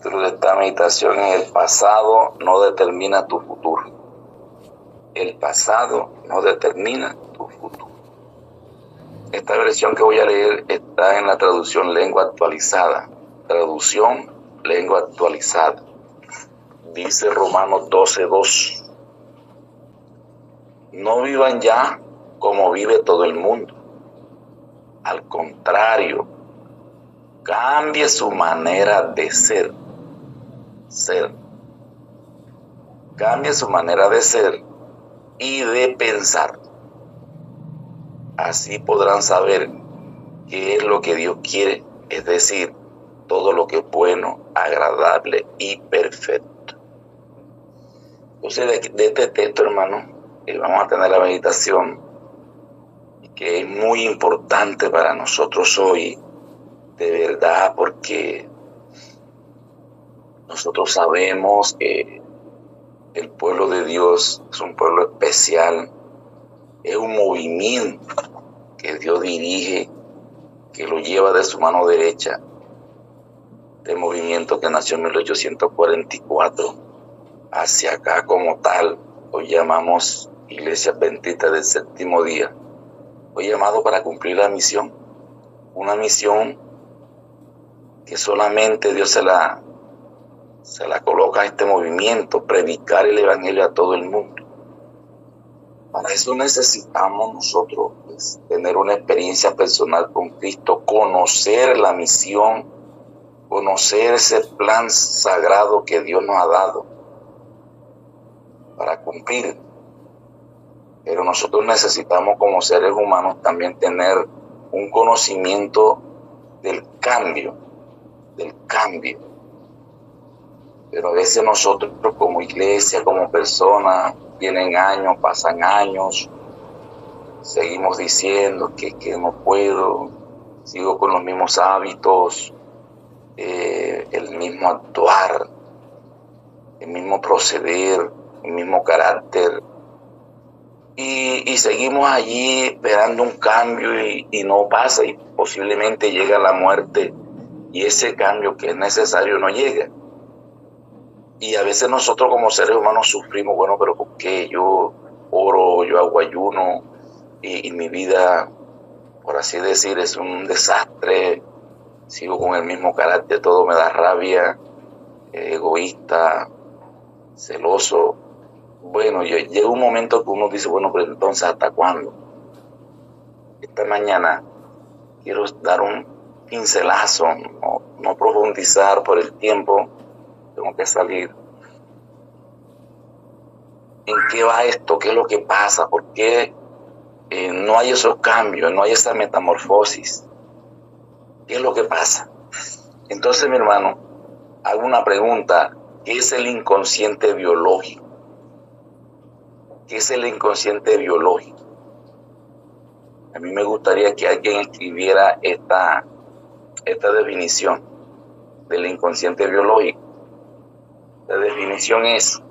título de esta meditación es El pasado no determina tu futuro. El pasado no determina tu futuro. Esta versión que voy a leer está en la traducción lengua actualizada. Traducción lengua actualizada. Dice Romanos 12:2. No vivan ya como vive todo el mundo. Al contrario, cambie su manera de ser. Cambie su manera de ser y de pensar. Así podrán saber qué es lo que Dios quiere, es decir, todo lo que es bueno, agradable y perfecto. Entonces, de este texto, hermano, vamos a tener la meditación que es muy importante para nosotros hoy, de verdad, porque nosotros sabemos que el pueblo de Dios es un pueblo especial, es un movimiento que Dios dirige, que lo lleva de su mano derecha, este movimiento que nació en 1844, hacia acá como tal, lo llamamos Iglesia Adventista del Séptimo Día. Fue llamado para cumplir la misión, una misión que solamente Dios se la coloca a este movimiento, predicar el evangelio a todo el mundo. Para eso necesitamos nosotros tener una experiencia personal con Cristo, conocer la misión, conocer ese plan sagrado que Dios nos ha dado para cumplir. Pero nosotros necesitamos como seres humanos también tener un conocimiento del cambio. Pero a veces nosotros como iglesia, como personas, vienen años, pasan años, seguimos diciendo que no puedo, sigo con los mismos hábitos, el mismo actuar, el mismo proceder, el mismo carácter. Y seguimos allí esperando un cambio y no pasa, y posiblemente llega la muerte y ese cambio que es necesario no llega. Y a veces nosotros como seres humanos sufrimos, bueno, pero ¿por qué? Yo oro, yo hago ayuno y mi vida, por así decir, es un desastre, sigo con el mismo carácter, todo me da rabia, egoísta, celoso. Bueno, llega un momento que uno dice, bueno, pero entonces ¿hasta cuándo? Esta mañana quiero dar un pincelazo, no profundizar por el tiempo, tengo que salir. ¿En qué va esto? ¿Qué es lo que pasa? ¿Por qué no hay esos cambios, no hay esa metamorfosis? ¿Qué es lo que pasa? Entonces, mi hermano, hago una pregunta. ¿Qué es el inconsciente biológico? ¿Qué es el inconsciente biológico? A mí me gustaría que alguien escribiera esta definición del inconsciente biológico. La definición es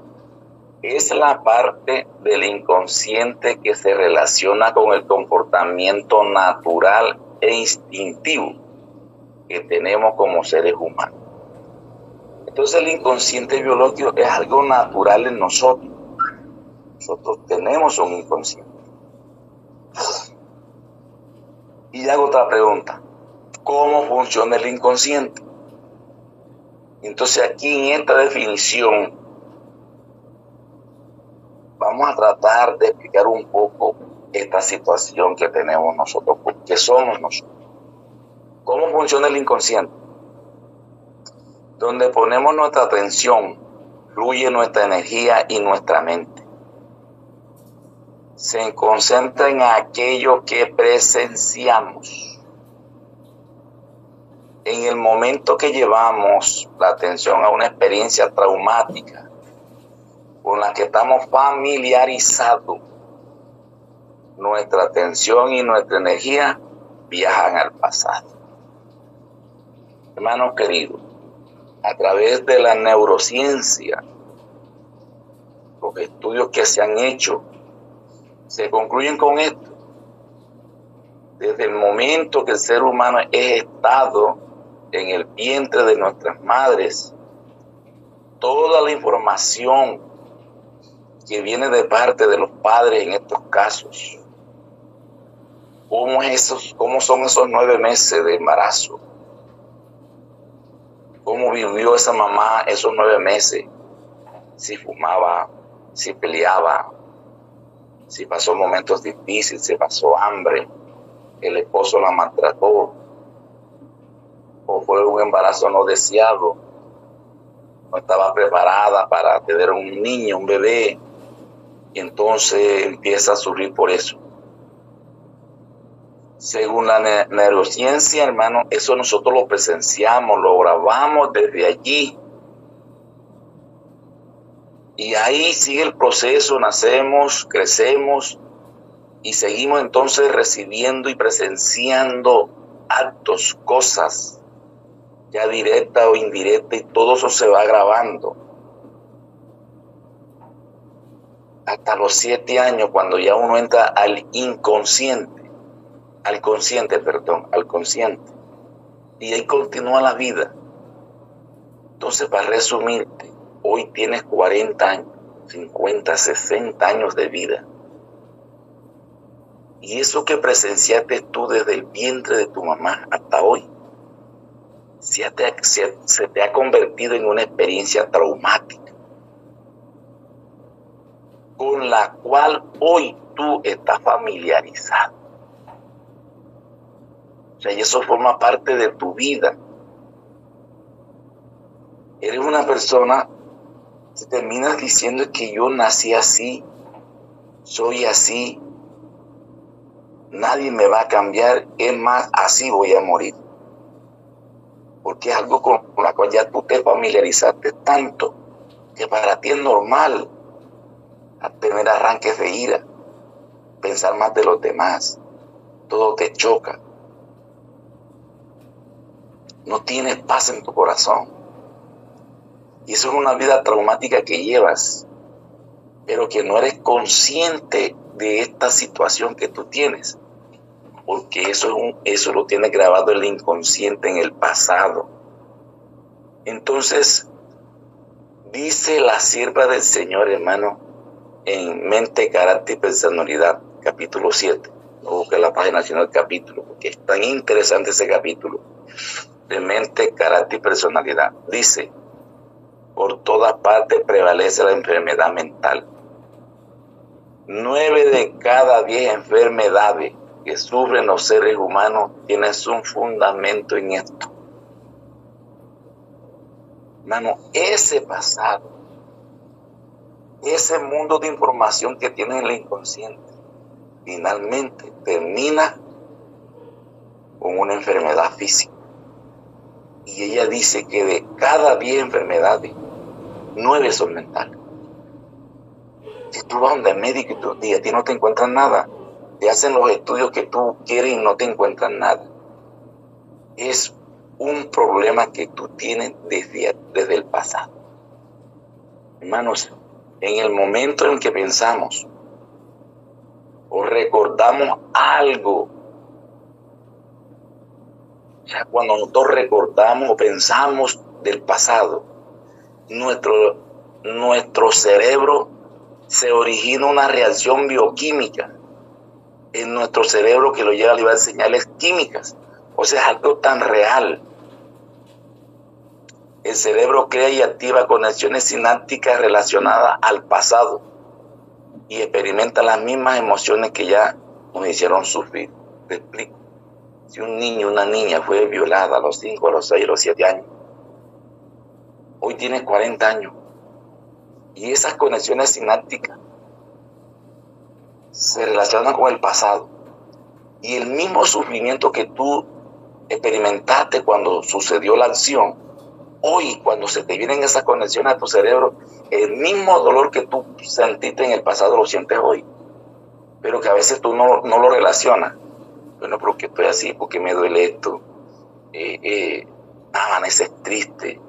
la parte del inconsciente que se relaciona con el comportamiento natural e instintivo que tenemos como seres humanos. Entonces el inconsciente biológico es algo natural en nosotros. Nosotros tenemos un inconsciente. Y hago otra pregunta. ¿Cómo funciona el inconsciente? Entonces aquí en esta definición vamos a tratar de explicar un poco esta situación que tenemos nosotros, porque somos nosotros. ¿Cómo funciona el inconsciente? Donde ponemos nuestra atención, fluye nuestra energía y nuestra mente. Se concentra en aquello que presenciamos. En el momento que llevamos la atención a una experiencia traumática con la que estamos familiarizados, nuestra atención y nuestra energía viajan al pasado. Hermanos queridos, a través de la neurociencia, los estudios que se han hecho, se concluyen con esto. Desde el momento que el ser humano es estado en el vientre de nuestras madres, toda la información que viene de parte de los padres en estos casos. ¿Cómo son esos 9 meses de embarazo? ¿Cómo vivió esa mamá esos 9 meses? Si fumaba, si peleaba, si pasó momentos difíciles, si pasó hambre, el esposo la maltrató, o fue un embarazo no deseado, no estaba preparada para tener un niño, un bebé, y entonces empieza a sufrir por eso. Según la neurociencia, hermano, eso nosotros lo presenciamos, lo grabamos desde allí. Y ahí sigue el proceso, nacemos, crecemos y seguimos entonces recibiendo y presenciando actos, cosas, ya directa o indirecta, y todo eso se va grabando. Hasta los 7 años, cuando ya uno entra al consciente. Y ahí continúa la vida. Entonces, para resumirte, hoy tienes 40 años, 50, 60 años de vida. Y eso que presenciaste tú desde el vientre de tu mamá hasta hoy, se te ha convertido en una experiencia traumática, con la cual hoy tú estás familiarizado. O sea, y eso forma parte de tu vida. Eres una persona que terminas diciendo que yo nací así, soy así, nadie me va a cambiar, es más, así voy a morir. Porque es algo con la cual ya tú te familiarizaste tanto que para ti es normal tener arranques de ira, pensar más de los demás, todo te choca. No tienes paz en tu corazón. Y eso es una vida traumática que llevas, pero que no eres consciente de esta situación que tú tienes, porque eso lo tiene grabado el inconsciente en el pasado. Entonces, dice la sierva del Señor, hermano, en Mente, Carácter y Personalidad, capítulo 7. No busque la página, sino el capítulo, porque es tan interesante ese capítulo de Mente, Carácter y Personalidad. Dice: por todas partes prevalece la enfermedad mental. 9 de cada 10 enfermedades que sufren los seres humanos tienen un fundamento en esto. Hermano, ese pasado, ese mundo de información que tiene en el inconsciente, finalmente termina con una enfermedad física. Y ella dice que de cada 10 enfermedades, 9 son mentales. Si tú vas donde el médico y a ti no te encuentran nada, te hacen los estudios que tú quieres y no te encuentran nada, es un problema que tú tienes desde el pasado. Hermanos, en el momento en que pensamos o recordamos algo, o sea, cuando nosotros recordamos o pensamos del pasado, nuestro cerebro se origina una reacción bioquímica en nuestro cerebro que lo lleva a liberar señales químicas. O sea, es algo tan real. El cerebro crea y activa conexiones sinápticas relacionadas al pasado y experimenta las mismas emociones que ya nos hicieron sufrir. Te explico. Si un niño o una niña fue violada a los 5, a los 6, a los 7 años, hoy tiene 40 años, y esas conexiones sinápticas se relacionan con el pasado. Y el mismo sufrimiento que tú experimentaste cuando sucedió la acción, hoy cuando se te vienen esas conexiones a tu cerebro, el mismo dolor que tú sentiste en el pasado lo sientes hoy. Pero que a veces tú no lo relacionas. Bueno, ¿por qué estoy así? ¿Por qué me duele esto? Amaneces triste.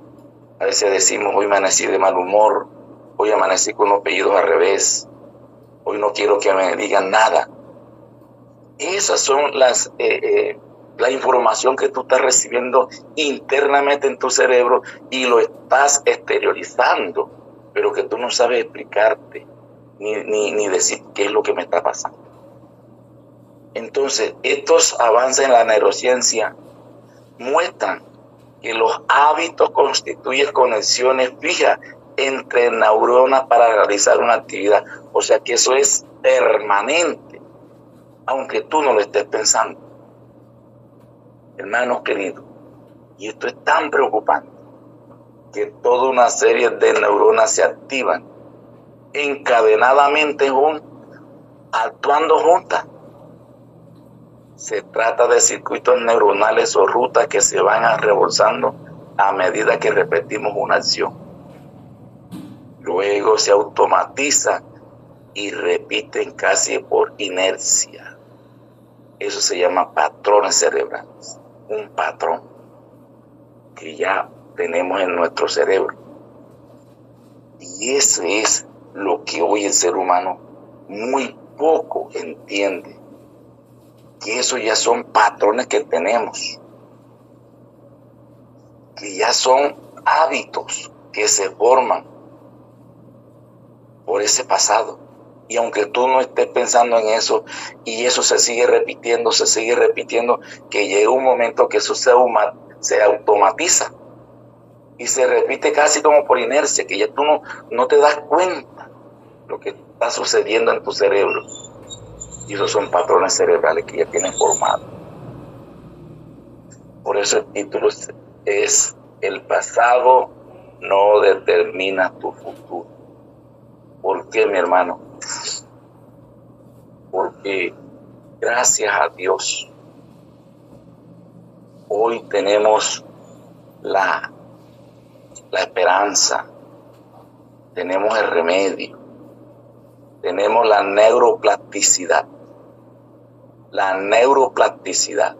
A veces decimos, hoy amanecí de mal humor, hoy amanecí con los apellidos al revés, hoy no quiero que me digan nada. Esas son las la información que tú estás recibiendo internamente en tu cerebro y lo estás exteriorizando, pero que tú no sabes explicarte ni decir qué es lo que me está pasando. Entonces, estos avances en la neurociencia muestran que los hábitos constituyen conexiones fijas entre neuronas para realizar una actividad. O sea que eso es permanente, aunque tú no lo estés pensando. Hermanos queridos, y esto es tan preocupante, que toda una serie de neuronas se activan encadenadamente actuando juntas. Se trata de circuitos neuronales o rutas que se van rebolsando a medida que repetimos una acción. Luego se automatiza y repiten casi por inercia. Eso se llama patrones cerebrales. Un patrón que ya tenemos en nuestro cerebro. Y eso es lo que hoy el ser humano muy poco entiende. Que eso ya son patrones que tenemos. Que ya son hábitos que se forman por ese pasado. Y aunque tú no estés pensando en eso, y eso se sigue repitiendo, que llega un momento que eso se automatiza y se repite casi como por inercia, que ya tú no te das cuenta lo que está sucediendo en tu cerebro. Y esos son patrones cerebrales que ya tienen formado. Por eso el título es El pasado no determina tu futuro. ¿Por qué, mi hermano? Porque gracias a Dios hoy tenemos la esperanza, tenemos el remedio, tenemos la neuroplasticidad. La neuroplasticidad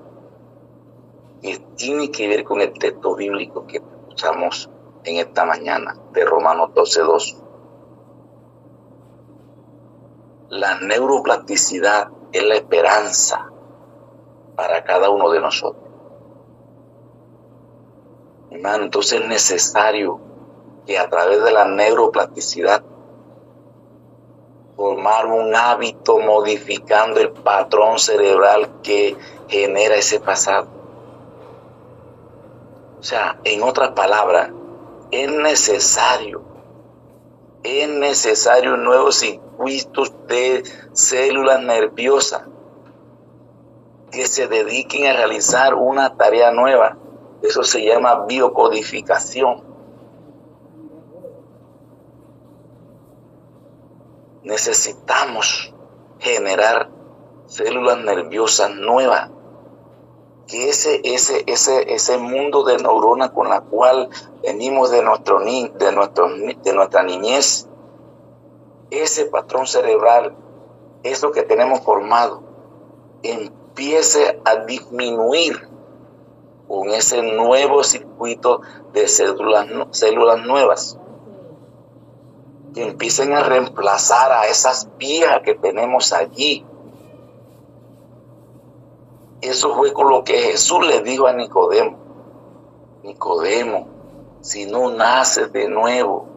que tiene que ver con el texto bíblico que escuchamos en esta mañana de Romanos 12:2. La neuroplasticidad es la esperanza para cada uno de nosotros. Hermano, entonces es necesario que a través de la neuroplasticidad formar un hábito modificando el patrón cerebral que genera ese pasado. O sea, en otras palabras, es necesario nuevos circuitos de células nerviosas que se dediquen a realizar una tarea nueva. Eso se llama biocodificación. Necesitamos generar células nerviosas nuevas, que ese mundo de neuronas con la cual venimos de nuestra niñez, ese patrón cerebral, eso que tenemos formado, empiece a disminuir con ese nuevo circuito de células nuevas, que empiecen a reemplazar a esas viejas que tenemos allí. Eso fue con lo que Jesús le dijo a Nicodemo. Nicodemo, si no naces de nuevo,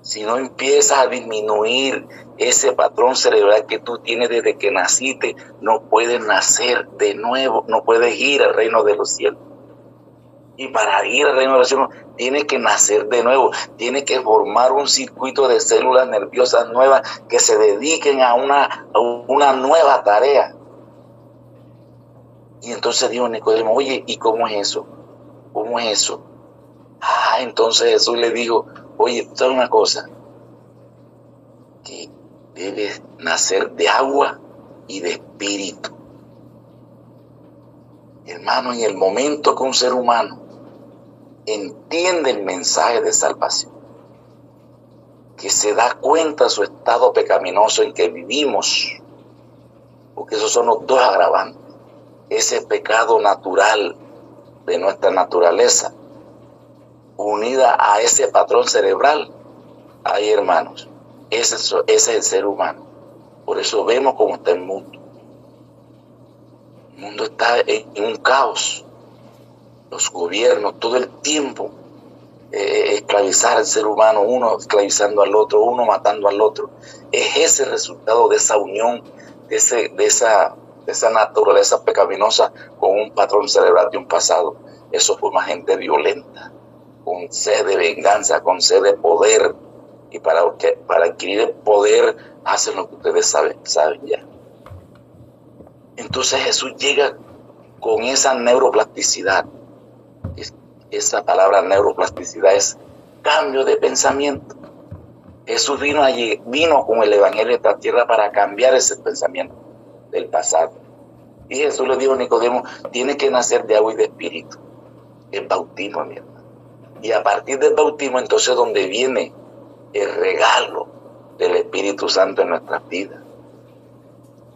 si no empiezas a disminuir ese patrón cerebral que tú tienes desde que naciste, no puedes nacer de nuevo, no puedes ir al reino de los cielos. Y para ir al reino de los cielos, tienes que nacer de nuevo, tienes que formar un circuito de células nerviosas nuevas que se dediquen a una nueva tarea. Y entonces dijo Nicodemo, oye, ¿y cómo es eso? ¿Cómo es eso? Entonces Jesús le dijo, oye, ¿sabes una cosa? Que debes nacer de agua y de espíritu. Hermano, en el momento que un ser humano entiende el mensaje de salvación, que se da cuenta de su estado pecaminoso en que vivimos, porque esos son los dos agravantes, ese pecado natural de nuestra naturaleza, unida a ese patrón cerebral, ahí, hermanos, ese es el ser humano. Por eso vemos cómo está el mundo. El mundo está en un caos. Los gobiernos todo el tiempo esclavizar al ser humano, uno esclavizando al otro, uno matando al otro. Es ese resultado de esa unión, de esa naturaleza pecaminosa con un patrón cerebral de un pasado. Eso forma gente violenta, con sed de venganza, con sed de poder. Y para adquirir el poder hacen lo que ustedes saben ya. Entonces Jesús llega con esa neuroplasticidad. Esa palabra neuroplasticidad es cambio de pensamiento. Jesús vino con el evangelio de esta tierra para cambiar ese pensamiento del pasado. Y Jesús le dijo a Nicodemo, tiene que nacer de agua y de espíritu. El bautismo, mi hermano. Y a partir del bautismo, entonces, donde viene el regalo del Espíritu Santo en nuestras vidas.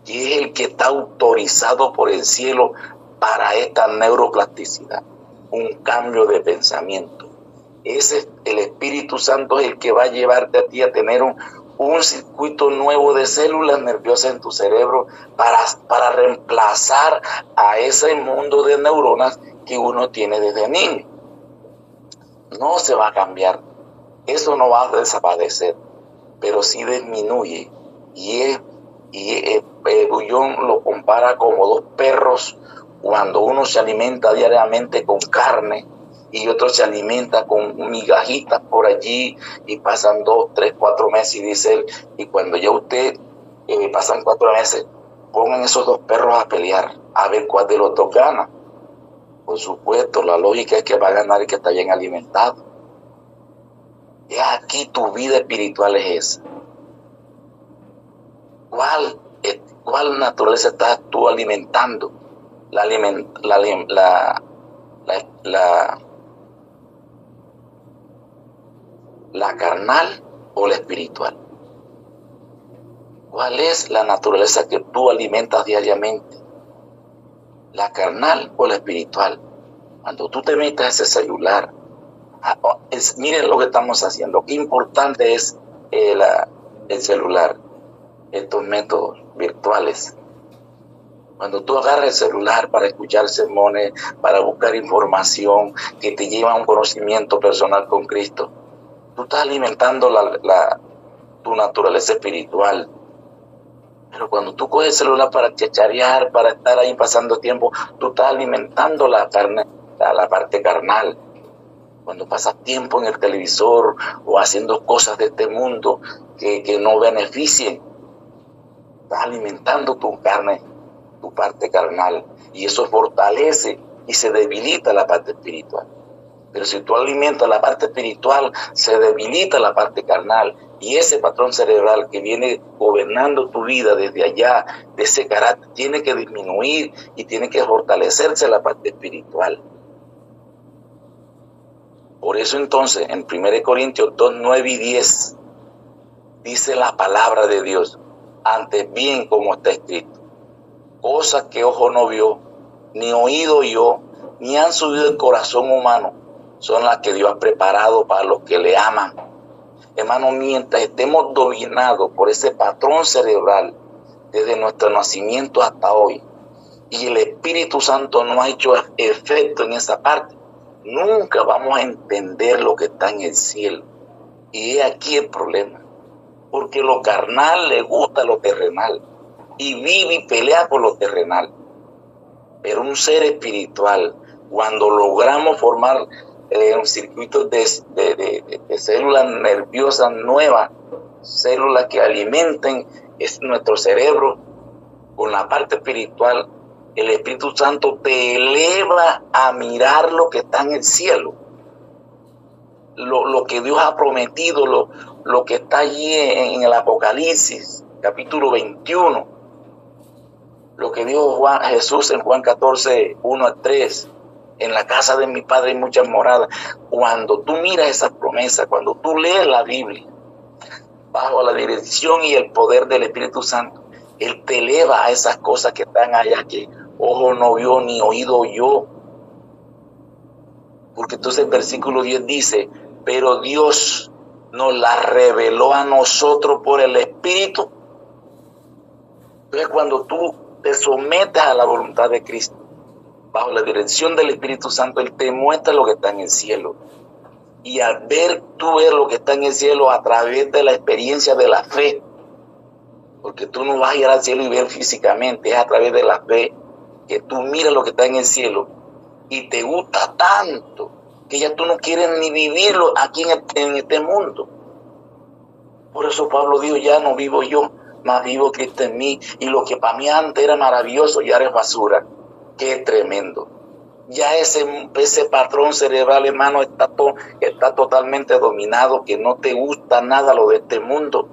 Y es el que está autorizado por el cielo para esta neuroplasticidad. Un cambio de pensamiento. El Espíritu Santo es el que va a llevarte a ti a tener un circuito nuevo de células nerviosas en tu cerebro para reemplazar a ese mundo de neuronas que uno tiene desde niño. No se va a cambiar. Eso no va a desaparecer, pero sí disminuye. Y Bullón lo compara como dos perros cuando uno se alimenta diariamente con carne y otro se alimenta con migajitas por allí y pasan 2, 3, 4 meses y dice él, y cuando ya usted pasan 4 meses, pongan esos dos perros a pelear, a ver cuál de los dos gana. Por supuesto, la lógica es que va a ganar el que está bien alimentado. Y aquí tu vida espiritual es esa. ¿Cuál naturaleza estás tú alimentando? ¿La carnal o la espiritual? ¿Cuál es la naturaleza que tú alimentas diariamente? ¿La carnal o la espiritual? Cuando tú te metas ese celular, miren lo que estamos haciendo. Qué importante es el celular, estos métodos virtuales. Cuando tú agarras el celular para escuchar sermones, para buscar información que te lleva a un conocimiento personal con Cristo, tú estás alimentando tu naturaleza espiritual. Pero cuando tú coges el celular para chacharear, para estar ahí pasando tiempo, tú estás alimentando la carne, la parte carnal. Cuando pasas tiempo en el televisor o haciendo cosas de este mundo que no beneficien, estás alimentando tu carne, tu parte carnal, y eso fortalece y se debilita la parte espiritual. Pero si tú alimentas la parte espiritual, se debilita la parte carnal, y ese patrón cerebral que viene gobernando tu vida desde allá, de ese carácter, tiene que disminuir y tiene que fortalecerse la parte espiritual. Por eso entonces en 1 Corintios 2, 9 y 10 dice la palabra de Dios, antes bien como está escrito, cosas que ojo no vio, ni oído oyó, ni han subido el corazón humano, son las que Dios ha preparado para los que le aman. Hermano, mientras estemos dominados por ese patrón cerebral desde nuestro nacimiento hasta hoy, y el Espíritu Santo no ha hecho efecto en esa parte, nunca vamos a entender lo que está en el cielo. Y es aquí el problema, porque lo carnal le gusta lo terrenal, y vive y pelea por lo terrenal. Pero un ser espiritual, cuando logramos formar un circuito de células nerviosas nuevas, células que alimenten nuestro cerebro con la parte espiritual, el Espíritu Santo te eleva a mirar lo que está en el cielo, lo que Dios ha prometido, lo que está allí en el Apocalipsis, capítulo 21. Lo que dijo Jesús en Juan 14, 1 a 3, en la casa de mi Padre hay muchas moradas. Cuando tú miras esas promesas, cuando tú lees la Biblia, bajo la dirección y el poder del Espíritu Santo, Él te eleva a esas cosas que están allá, que ojo no vio ni oído oyó. Porque entonces el versículo 10 dice, pero Dios nos la reveló a nosotros por el Espíritu. Entonces cuando tú te sometes a la voluntad de Cristo, bajo la dirección del Espíritu Santo, Él te muestra lo que está en el cielo. Y al tú ver lo que está en el cielo a través de la experiencia de la fe, porque tú no vas a ir al cielo y ver físicamente, es a través de la fe que tú miras lo que está en el cielo y te gusta tanto que ya tú no quieres ni vivirlo aquí en este mundo. Por eso Pablo dijo, ya no vivo yo, más vivo Cristo en mí, y lo que para mí antes era maravilloso ya es basura. Qué tremendo. Ya ese patrón cerebral, hermano, está totalmente dominado, que no te gusta nada lo de este mundo.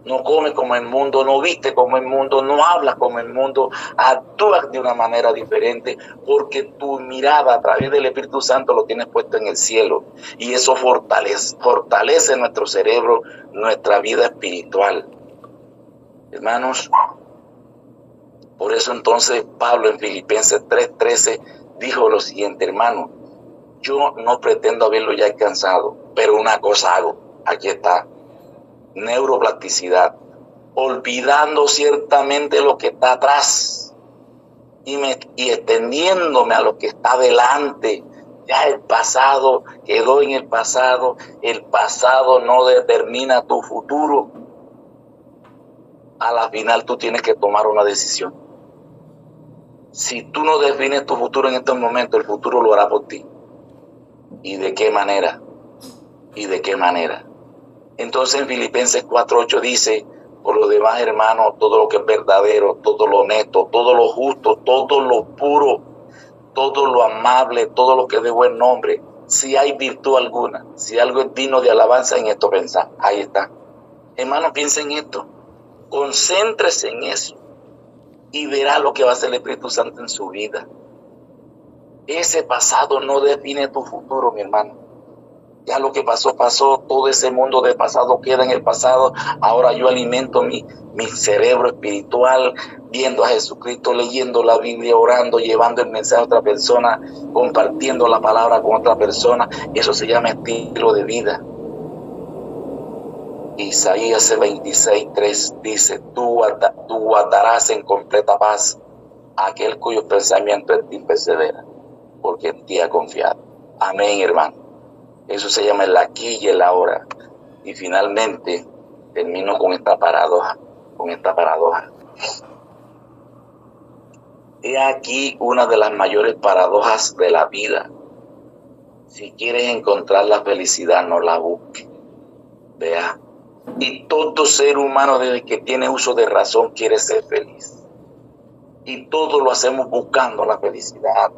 No comes como el mundo, no viste como el mundo, no hablas como el mundo, actúas de una manera diferente, porque tu mirada a través del Espíritu Santo lo tienes puesto en el cielo. Y eso fortalece nuestro cerebro, nuestra vida espiritual. Hermanos, por eso entonces Pablo en Filipenses 3:13 dijo lo siguiente: hermano, yo no pretendo haberlo ya alcanzado, pero una cosa hago, aquí está, neuroplasticidad, olvidando ciertamente lo que está atrás y extendiéndome a lo que está delante. Ya el pasado quedó en el pasado no determina tu futuro. A la final tú tienes que tomar una decisión. Si tú no defines tu futuro en estos momentos, el futuro lo hará por ti. ¿Y de qué manera? ¿Y de qué manera? Entonces en Filipenses 4:8 dice, por lo demás, hermanos, todo lo que es verdadero, todo lo honesto, todo lo justo, todo lo puro, todo lo amable, todo lo que es de buen nombre, si hay virtud alguna, si algo es digno de alabanza, en esto pensar. Ahí está. Hermano, piensa en esto. Concéntrese en eso y verá lo que va a hacer el Espíritu Santo en su vida. Ese pasado no define tu futuro, mi hermano. Ya lo que pasó, pasó. Todo ese mundo de pasado queda en el pasado. Ahora yo alimento mi cerebro espiritual, viendo a Jesucristo, leyendo la Biblia, orando, llevando el mensaje a otra persona, compartiendo la palabra con otra persona. Eso se llama estilo de vida. Isaías 26:3 dice, tú guardarás en completa paz a aquel cuyo pensamiento en ti persevera, porque en ti ha confiado. Amén, hermano. Eso se llama el aquí y el ahora. Y finalmente termino con esta paradoja. He aquí una de las mayores paradojas de la vida. Si quieres encontrar la felicidad, no la busques. Vea. Y todo ser humano, desde que tiene uso de razón, quiere ser feliz. Y todo lo hacemos buscando la felicidad,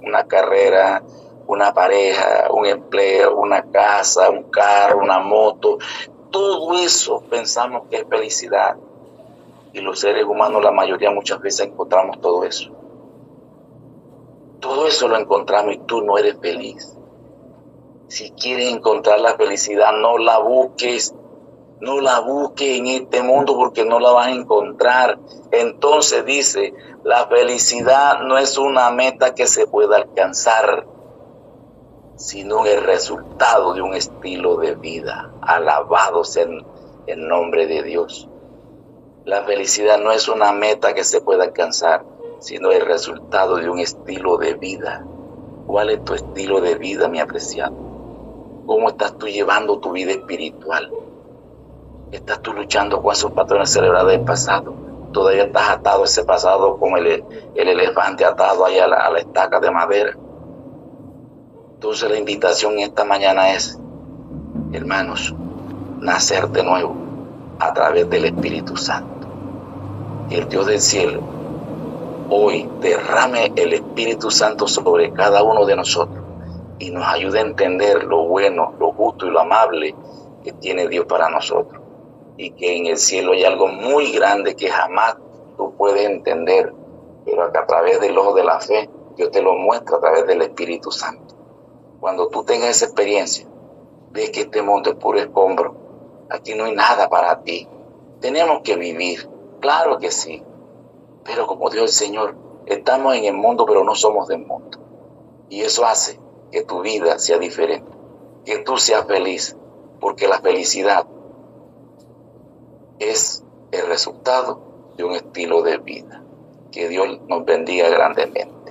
una carrera, una pareja, un empleo, una casa, un carro, una moto. Todo eso pensamos que es felicidad. Y los seres humanos, la mayoría, muchas veces encontramos todo eso. Todo eso lo encontramos y tú no eres feliz. Si quieres encontrar la felicidad, no la busques. No la busques en este mundo, porque no la vas a encontrar. Entonces dice, la felicidad no es una meta que se pueda alcanzar, sino el resultado de un estilo de vida. Alabado sea el nombre de Dios. La felicidad no es una meta que se pueda alcanzar, sino el resultado de un estilo de vida. ¿Cuál es tu estilo de vida, mi apreciado? ¿Cómo estás tú llevando tu vida espiritual? ¿Estás tú luchando con esos patrones cerebrales del pasado? ¿Todavía estás atado a ese pasado como el elefante atado ahí a la estaca de madera? Entonces la invitación esta mañana es, hermanos, nacer de nuevo a través del Espíritu Santo. Y el Dios del cielo hoy derrame el Espíritu Santo sobre cada uno de nosotros y nos ayude a entender lo bueno, lo justo y lo amable que tiene Dios para nosotros. Y que en el cielo hay algo muy grande que jamás tú puedes entender, pero que a través del ojo de la fe Dios te lo muestra a través del Espíritu Santo. Cuando tú tengas esa experiencia, ves que este mundo es puro escombro. Aquí no hay nada para ti. Tenemos que vivir, claro que sí, pero como dijo el Señor, estamos en el mundo, pero no somos del mundo. Y eso hace que tu vida sea diferente, que tú seas feliz, porque la felicidad es el resultado de un estilo de vida. Que Dios nos bendiga grandemente.